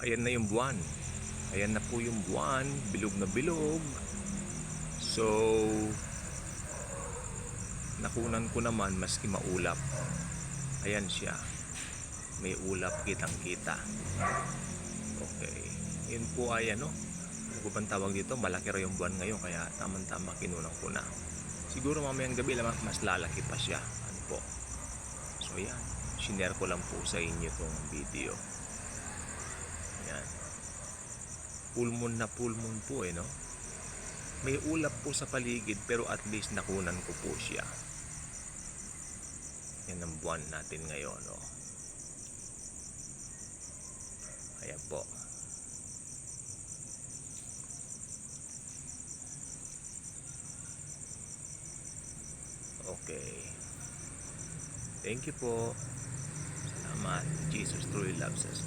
Ayan na yung buwan. Ayan na po yung buwan. Bilog na bilog. So, nakunan ko naman maski maulap. Ayan siya. May ulap kitang kita. Okay. Yun po ay ano. Ano po bang tawag dito? Malaki raw yung buwan ngayon. Kaya tamang-tama kinunan ko na. Siguro mamayang gabi mas lalaki pa siya. Ano po. So ayan. Shinare ko lang po sa inyo itong video. Ayan. Full moon na full moon po no. May ulap po sa paligid pero at least nakunan ko po siya. Yan ang buwan natin ngayon Ayan po. Okay. Thank you po. Salamat. Jesus truly loves us.